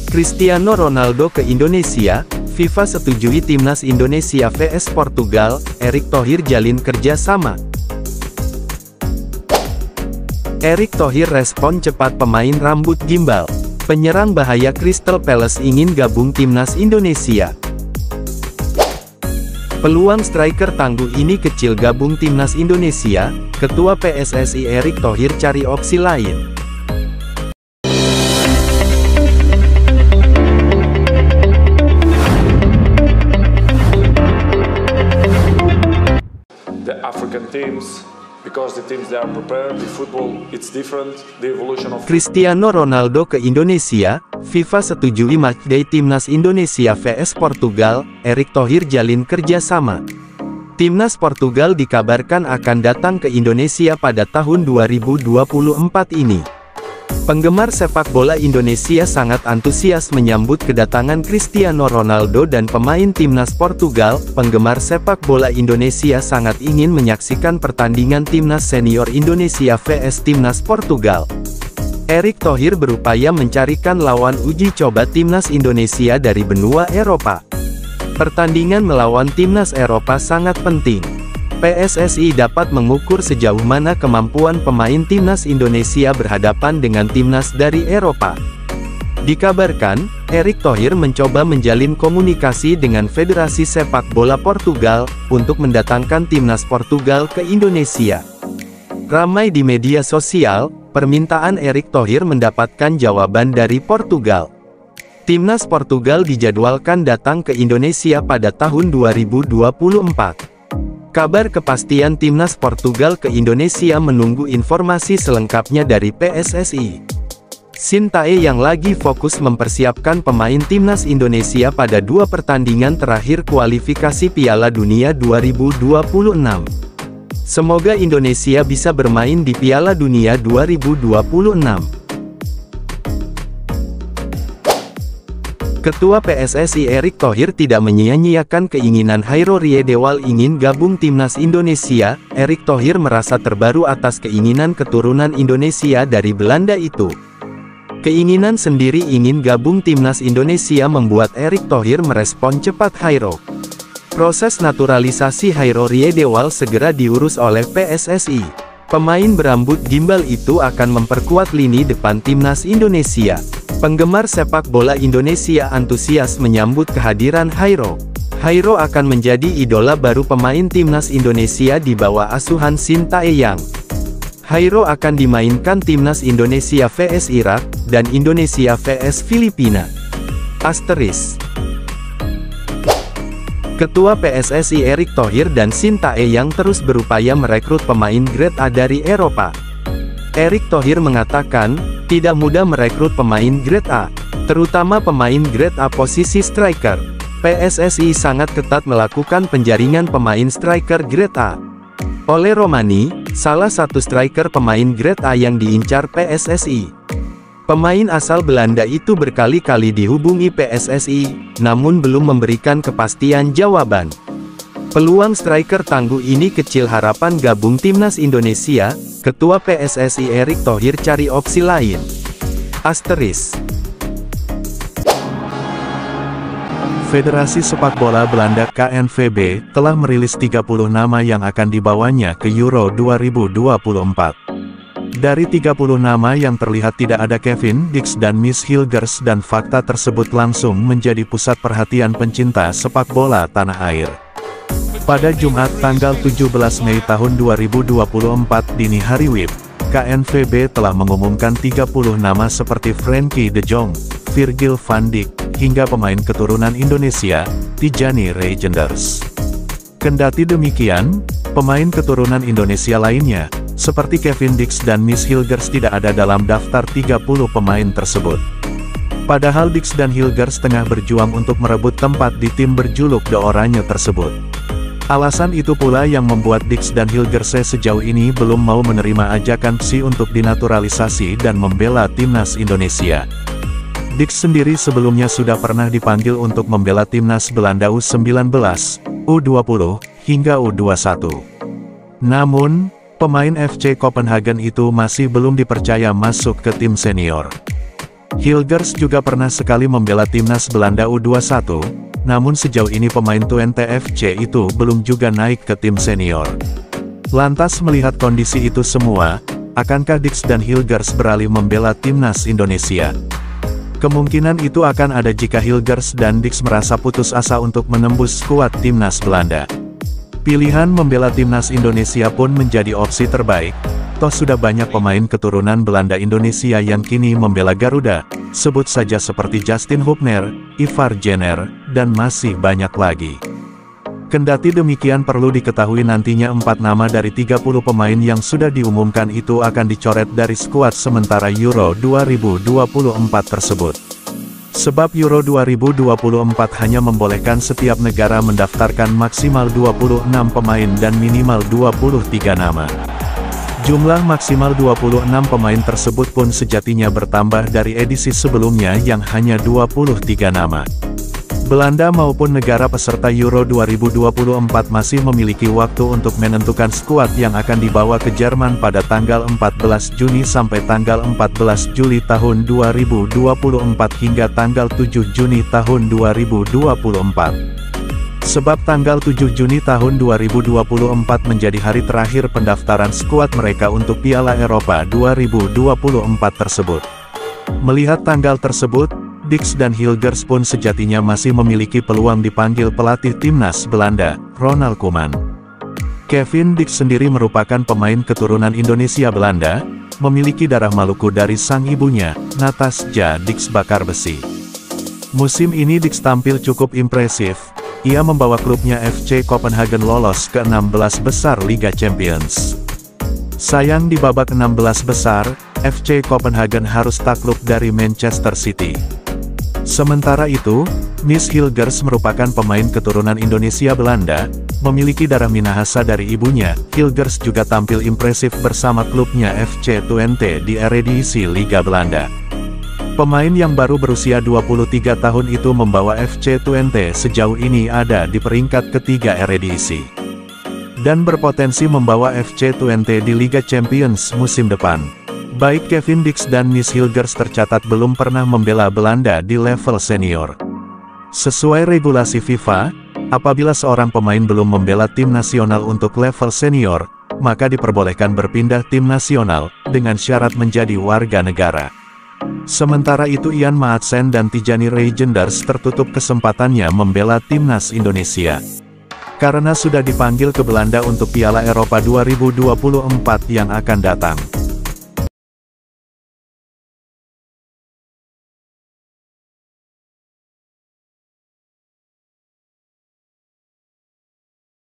Cristiano Ronaldo ke Indonesia, FIFA setujui Timnas Indonesia vs Portugal, Erick Thohir jalin kerja sama. Erick Thohir respon cepat pemain rambut gimbal. Penyerang bahaya Crystal Palace ingin gabung Timnas Indonesia. Peluang striker tangguh ini kecil gabung Timnas Indonesia, Ketua PSSI Erick Thohir cari opsi lain. The African teams, because the teams they are prepared, the football it's different, the evolution of Cristiano Ronaldo ke Indonesia, FIFA setujui matchday Timnas Indonesia vs Portugal, Erick Thohir jalin kerja sama. Timnas Portugal dikabarkan akan datang ke Indonesia pada tahun 2024 ini. Penggemar sepak bola Indonesia sangat antusias menyambut kedatangan Cristiano Ronaldo dan pemain Timnas Portugal. Penggemar sepak bola Indonesia sangat ingin menyaksikan pertandingan Timnas Senior Indonesia vs Timnas Portugal. Erick Thohir berupaya mencarikan lawan uji coba Timnas Indonesia dari benua Eropa. Pertandingan melawan Timnas Eropa sangat penting. PSSI dapat mengukur sejauh mana kemampuan pemain Timnas Indonesia berhadapan dengan Timnas dari Eropa. Dikabarkan, Erick Thohir mencoba menjalin komunikasi dengan Federasi Sepak Bola Portugal, untuk mendatangkan Timnas Portugal ke Indonesia. Ramai di media sosial, permintaan Erick Thohir mendapatkan jawaban dari Portugal. Timnas Portugal dijadwalkan datang ke Indonesia pada tahun 2024. Kabar kepastian Timnas Portugal ke Indonesia menunggu informasi selengkapnya dari PSSI. Sintayong yang lagi fokus mempersiapkan pemain Timnas Indonesia pada 2 pertandingan terakhir kualifikasi Piala Dunia 2026. Semoga Indonesia bisa bermain di Piala Dunia 2026. Ketua PSSI Erick Thohir tidak menyia-nyiakan keinginan Hairo Riedewal ingin gabung Timnas Indonesia. Erick Thohir merasa terbaru atas keinginan keturunan Indonesia dari Belanda itu. Keinginan sendiri ingin gabung Timnas Indonesia membuat Erick Thohir merespon cepat Hairo. Proses naturalisasi Hairo Riedewal segera diurus oleh PSSI. Pemain berambut gimbal itu akan memperkuat lini depan Timnas Indonesia. Penggemar sepak bola Indonesia antusias menyambut kehadiran Hairo. Hairo akan menjadi idola baru pemain Timnas Indonesia di bawah asuhan Sintayong. Hairo akan dimainkan Timnas Indonesia vs Irak, dan Indonesia vs Filipina. Asteris. Ketua PSSI Erick Thohir dan Sintayong terus berupaya merekrut pemain grade A dari Eropa. Erick Thohir mengatakan, tidak mudah merekrut pemain grade A, terutama pemain grade A posisi striker. PSSI sangat ketat melakukan penjaringan pemain striker grade A. Ole Romani, salah satu striker pemain grade A yang diincar PSSI. Pemain asal Belanda itu berkali-kali dihubungi PSSI, namun belum memberikan kepastian jawaban. Peluang striker tangguh ini kecil harapan gabung Timnas Indonesia. Ketua PSSI Erick Thohir cari opsi lain. Asteris. Federasi Sepak Bola Belanda KNVB telah merilis 30 nama yang akan dibawanya ke Euro 2024. Dari 30 nama yang terlihat tidak ada Kevin Dix dan Miss Hilgers, dan fakta tersebut langsung menjadi pusat perhatian pencinta sepak bola tanah air. Pada Jumat tanggal 17 Mei tahun 2024 dini hari WIB, KNVB telah mengumumkan 30 nama seperti Frenkie de Jong, Virgil van Dijk, hingga pemain keturunan Indonesia, Tijani Reijenders. Kendati demikian, pemain keturunan Indonesia lainnya, seperti Kevin Dix dan Miss Hilgers tidak ada dalam daftar 30 pemain tersebut. Padahal Dix dan Hilgers tengah berjuang untuk merebut tempat di tim berjuluk The Oranye tersebut. Alasan itu pula yang membuat Dix dan Hilgers sejauh ini belum mau menerima ajakan PSSI untuk dinaturalisasi dan membela Timnas Indonesia. Dix sendiri sebelumnya sudah pernah dipanggil untuk membela Timnas Belanda U19, U20, hingga U21. Namun, pemain FC Copenhagen itu masih belum dipercaya masuk ke tim senior. Hilgers juga pernah sekali membela timnas Belanda U21, namun sejauh ini pemain Twente FC itu belum juga naik ke tim senior. Lantas melihat kondisi itu semua, akankah Dix dan Hilgers beralih membela timnas Indonesia? Kemungkinan itu akan ada jika Hilgers dan Dix merasa putus asa untuk menembus skuad timnas Belanda. Pilihan membela timnas Indonesia pun menjadi opsi terbaik, toh sudah banyak pemain keturunan Belanda Indonesia yang kini membela Garuda, sebut saja seperti Justin Hubner, Ivar Jenner, dan masih banyak lagi. Kendati demikian perlu diketahui nantinya 4 nama dari 30 pemain yang sudah diumumkan itu akan dicoret dari skuad sementara Euro 2024 tersebut. Sebab Euro 2024 hanya membolehkan setiap negara mendaftarkan maksimal 26 pemain dan minimal 23 nama. Jumlah maksimal 26 pemain tersebut pun sejatinya bertambah dari edisi sebelumnya yang hanya 23 nama. Belanda maupun negara peserta Euro 2024 masih memiliki waktu untuk menentukan skuad yang akan dibawa ke Jerman pada tanggal 14 Juni sampai tanggal 14 Juli tahun 2024 hingga tanggal 7 Juni tahun 2024. Sebab tanggal 7 Juni tahun 2024 menjadi hari terakhir pendaftaran skuad mereka untuk Piala Eropa 2024 tersebut. Melihat tanggal tersebut, Dix dan Hilgers pun sejatinya masih memiliki peluang dipanggil pelatih timnas Belanda, Ronald Koeman. Kevin Dix sendiri merupakan pemain keturunan Indonesia Belanda, memiliki darah Maluku dari sang ibunya, Natasja Dix Bakar Besi. Musim ini Dix tampil cukup impresif, ia membawa klubnya FC Copenhagen lolos ke 16 besar Liga Champions. Sayang di babak 16 besar, FC Copenhagen harus takluk dari Manchester City. Sementara itu, Mies Hilgers merupakan pemain keturunan Indonesia Belanda, memiliki darah Minahasa dari ibunya. Hilgers juga tampil impresif bersama klubnya FC Twente di Eredivisie Liga Belanda. Pemain yang baru berusia 23 tahun itu membawa FC Twente sejauh ini ada di peringkat ketiga Eredivisie, dan berpotensi membawa FC Twente di Liga Champions musim depan. Baik Kevin Dix dan Mies Hilgers tercatat belum pernah membela Belanda di level senior. Sesuai regulasi FIFA, apabila seorang pemain belum membela tim nasional untuk level senior, maka diperbolehkan berpindah tim nasional, dengan syarat menjadi warga negara. Sementara itu Ian Maatsen dan Tijani Reijenders tertutup kesempatannya membela timnas Indonesia, karena sudah dipanggil ke Belanda untuk Piala Eropa 2024 yang akan datang.